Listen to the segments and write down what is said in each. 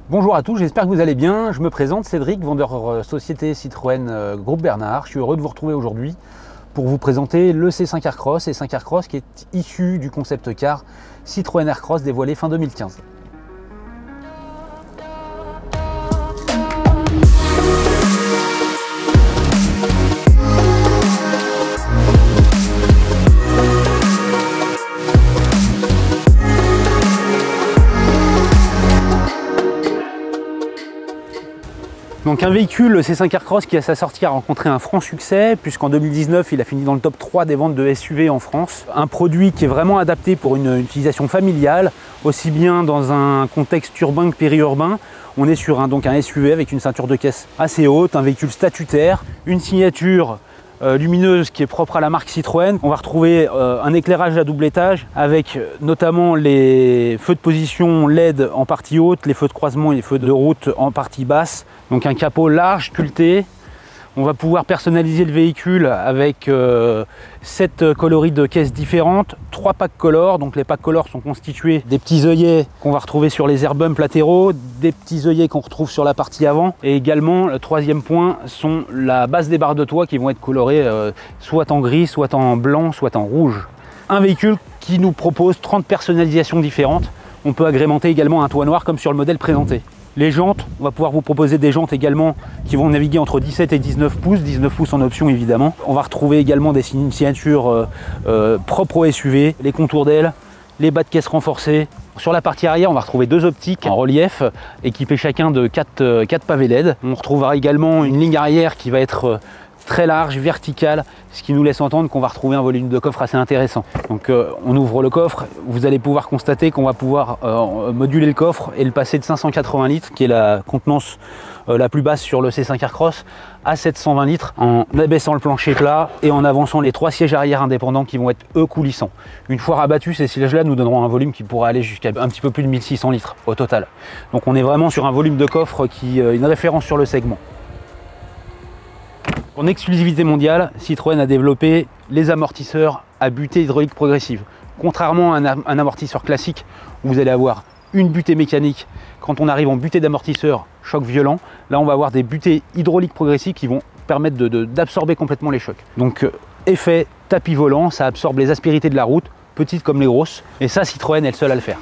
Bonjour à tous, j'espère que vous allez bien. Je me présente, Cédric, vendeur société Citroën Groupe Bernard. Je suis heureux de vous retrouver aujourd'hui pour vous présenter le C5 Aircross, C5 Aircross qui est issu du concept car Citroën Aircross dévoilé fin 2015. Donc un véhicule, le C5 Aircross, qui à sa sortie a rencontré un franc succès, puisqu'en 2019 il a fini dans le top 3 des ventes de SUV en France. Un produit qui est vraiment adapté pour une utilisation familiale, aussi bien dans un contexte urbain que périurbain. On est sur un SUV avec une ceinture de caisse assez haute, un véhicule statutaire, une signature lumineuse qui est propre à la marque Citroën. On va retrouver un éclairage à double étage avec notamment les feux de position LED en partie haute, les feux de croisement et les feux de route en partie basse. Donc un capot large, sculpté. On va pouvoir personnaliser le véhicule avec 7 coloris de caisses différentes, 3 packs color. Donc les packs color sont constitués des petits œillets qu'on va retrouver sur les air bumps latéraux, des petits œillets qu'on retrouve sur la partie avant. Et également, le troisième point sont la base des barres de toit qui vont être colorées soit en gris, soit en blanc, soit en rouge. Un véhicule qui nous propose 30 personnalisations différentes. On peut agrémenter également un toit noir comme sur le modèle présenté. Les jantes, on va pouvoir vous proposer des jantes également qui vont naviguer entre 17 et 19 pouces en option évidemment. On va retrouver également des signatures propres au SUV, les contours d'ailes, les bas de caisse renforcés. Sur la partie arrière, on va retrouver 2 optiques en relief, équipées chacun de 4 pavés LED. On retrouvera également une ligne arrière qui va être très large, verticale, ce qui nous laisse entendre qu'on va retrouver un volume de coffre assez intéressant. Donc on ouvre le coffre, vous allez pouvoir constater qu'on va pouvoir moduler le coffre et le passer de 580 litres, qui est la contenance la plus basse sur le C5 Aircross, à 720 litres en abaissant le plancher plat et en avançant les 3 sièges arrière indépendants qui vont être eux coulissants. Une fois rabattus, ces sièges-là nous donneront un volume qui pourra aller jusqu'à un petit peu plus de 1600 litres au total. Donc on est vraiment sur un volume de coffre qui est une référence sur le segment. En exclusivité mondiale, Citroën a développé les amortisseurs à butée hydraulique progressive. Contrairement à un amortisseur classique où vous allez avoir une butée mécanique, quand on arrive en butée d'amortisseur choc violent, là on va avoir des butées hydrauliques progressives qui vont permettre d'absorber complètement les chocs. Donc effet tapis volant, ça absorbe les aspérités de la route, petites comme les grosses, et ça Citroën est le seul à le faire.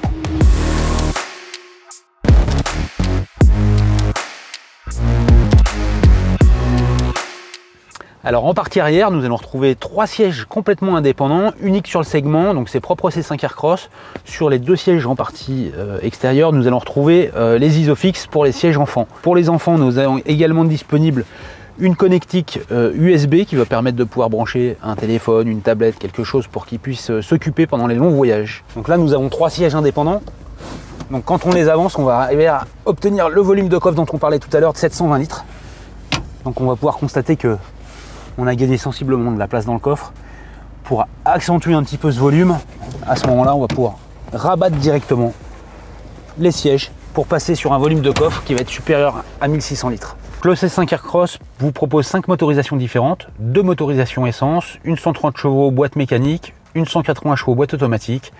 Alors en partie arrière, nous allons retrouver 3 sièges complètement indépendants, uniques sur le segment, donc c'est propre au C5 Aircross. Sur les 2 sièges en partie extérieure, nous allons retrouver les Isofix pour les sièges enfants. Pour les enfants, nous avons également disponible une connectique USB qui va permettre de pouvoir brancher un téléphone, une tablette, quelque chose pour qu'ils puissent s'occuper pendant les longs voyages. Donc là, nous avons 3 sièges indépendants. Donc quand on les avance, on va arriver à obtenir le volume de coffre dont on parlait tout à l'heure de 720 litres. Donc on va pouvoir constater que on a gagné sensiblement de la place dans le coffre. Pour accentuer un petit peu ce volume, à ce moment-là, on va pouvoir rabattre directement les sièges pour passer sur un volume de coffre qui va être supérieur à 1600 litres. Le C5 Aircross vous propose 5 motorisations différentes, 2 motorisations essence, une 130 chevaux boîte mécanique, une 180 chevaux boîte automatique,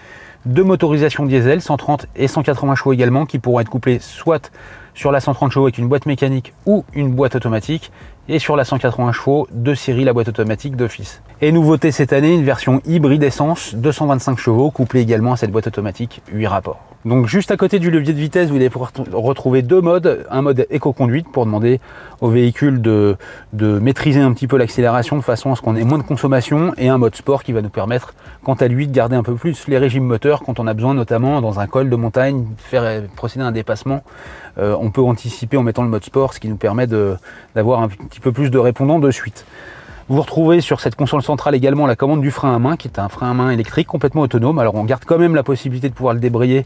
2 motorisations diesel, 130 et 180 chevaux également, qui pourront être couplées soit sur la 130 chevaux avec une boîte mécanique ou une boîte automatique, et sur la 180 chevaux de série la boîte automatique d'office. Et nouveauté cette année, une version hybride essence 225 chevaux couplée également à cette boîte automatique 8 rapports. Donc juste à côté du levier de vitesse, vous allez pouvoir retrouver 2 modes, un mode éco-conduite pour demander au véhicule de maîtriser un petit peu l'accélération de façon à ce qu'on ait moins de consommation, et un mode sport qui va nous permettre quant à lui de garder un peu plus les régimes moteurs quand on a besoin, notamment dans un col de montagne, procéder à un dépassement. On peut anticiper en mettant le mode sport, ce qui nous permet d'avoir un petit peu plus de répondants de suite. Vous retrouvez sur cette console centrale également la commande du frein à main, qui est un frein à main électrique complètement autonome. Alors on garde quand même la possibilité de pouvoir le débrayer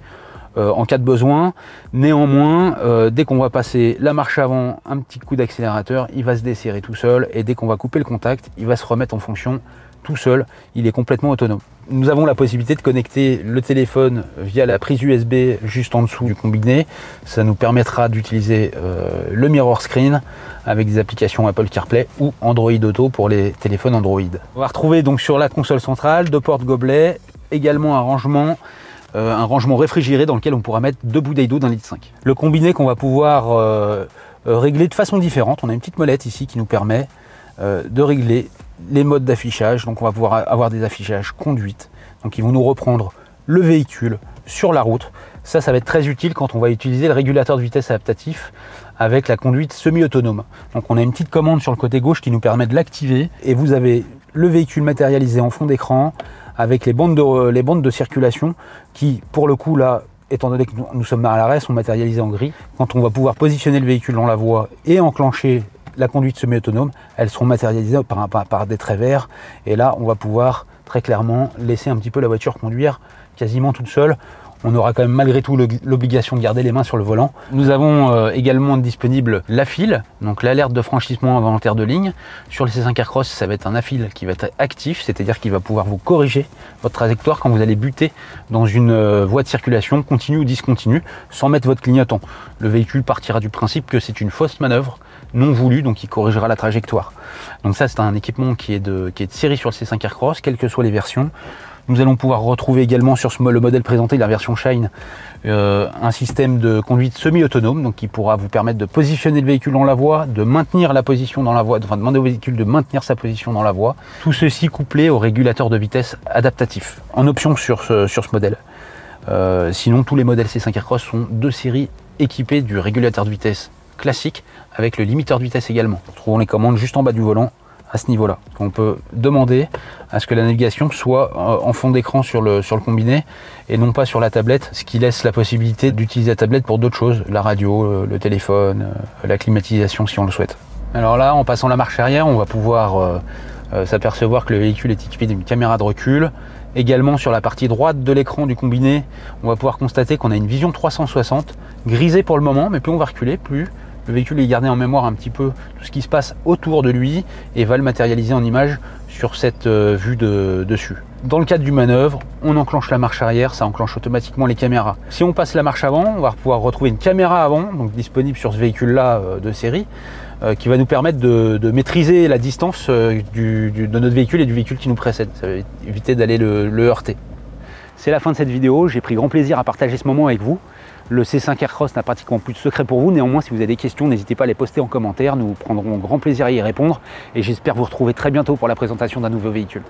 en cas de besoin. Néanmoins, dès qu'on va passer la marche avant, un petit coup d'accélérateur, il va se desserrer tout seul, et dès qu'on va couper le contact, il va se remettre en fonction tout seul. Il est complètement autonome. Nous avons la possibilité de connecter le téléphone via la prise USB juste en dessous du combiné. Ça nous permettra d'utiliser le mirror screen avec des applications Apple CarPlay ou Android Auto pour les téléphones Android. On va retrouver donc sur la console centrale 2 portes gobelets, également un rangement un rangement réfrigéré dans lequel on pourra mettre 2 bouteilles d'eau d'1,5 litre. Le combiné qu'on va pouvoir régler de façon différente. On a une petite molette ici qui nous permet de régler les modes d'affichage. Donc on va pouvoir avoir des affichages conduite. Donc ils vont nous reprendre le véhicule sur la route. Ça va être très utile quand on va utiliser le régulateur de vitesse adaptatif avec la conduite semi-autonome. Donc on a une petite commande sur le côté gauche qui nous permet de l'activer et vous avez le véhicule matérialisé en fond d'écran avec les bandes de circulation qui, pour le coup là, étant donné que nous sommes à l'arrêt, sont matérialisées en gris. Quand on va pouvoir positionner le véhicule dans la voie et enclencher la conduite semi-autonome, elles seront matérialisées par des traits verts. Et là, on va pouvoir très clairement laisser un petit peu la voiture conduire quasiment toute seule. On aura quand même malgré tout l'obligation de garder les mains sur le volant. Nous avons également disponible l'AFIL, donc l'alerte de franchissement involontaire de ligne. Sur le C5 Aircross, ça va être un AFIL qui va être actif, c'est-à-dire qu'il va pouvoir vous corriger votre trajectoire quand vous allez buter dans une voie de circulation continue ou discontinue, sans mettre votre clignotant. Le véhicule partira du principe que c'est une fausse manœuvre non voulue, donc il corrigera la trajectoire. Donc ça, c'est un équipement qui est de série sur le C5 Aircross, quelles que soient les versions. Nous allons pouvoir retrouver également sur le modèle présenté, la version Shine, un système de conduite semi-autonome, donc qui pourra vous permettre de positionner le véhicule dans la voie, de maintenir la position dans la voie, enfin demander au véhicule de maintenir sa position dans la voie. Tout ceci couplé au régulateur de vitesse adaptatif, en option sur ce modèle. Sinon, tous les modèles C5 Aircross sont de série équipés du régulateur de vitesse classique avec le limiteur de vitesse également. Nous trouvons les commandes juste en bas du volant à ce niveau-là. On peut demander à ce que la navigation soit en fond d'écran sur le combiné et non pas sur la tablette, ce qui laisse la possibilité d'utiliser la tablette pour d'autres choses, la radio, le téléphone, la climatisation si on le souhaite. Alors là, en passant la marche arrière, on va pouvoir s'apercevoir que le véhicule est équipé d'une caméra de recul. Également sur la partie droite de l'écran du combiné, on va pouvoir constater qu'on a une vision 360, grisée pour le moment, mais plus on va reculer, plus le véhicule est gardé en mémoire un petit peu tout ce qui se passe autour de lui et va le matérialiser en image sur cette vue de dessus. Dans le cadre du manœuvre, on enclenche la marche arrière, ça enclenche automatiquement les caméras. Si on passe la marche avant, on va pouvoir retrouver une caméra avant, donc disponible sur ce véhicule-là de série, qui va nous permettre de maîtriser la distance de notre véhicule et du véhicule qui nous précède. Ça va éviter d'aller le heurter. C'est la fin de cette vidéo, j'ai pris grand plaisir à partager ce moment avec vous. Le C5 Aircross n'a pratiquement plus de secret pour vous, néanmoins si vous avez des questions, n'hésitez pas à les poster en commentaire, nous prendrons grand plaisir à y répondre et j'espère vous retrouver très bientôt pour la présentation d'un nouveau véhicule.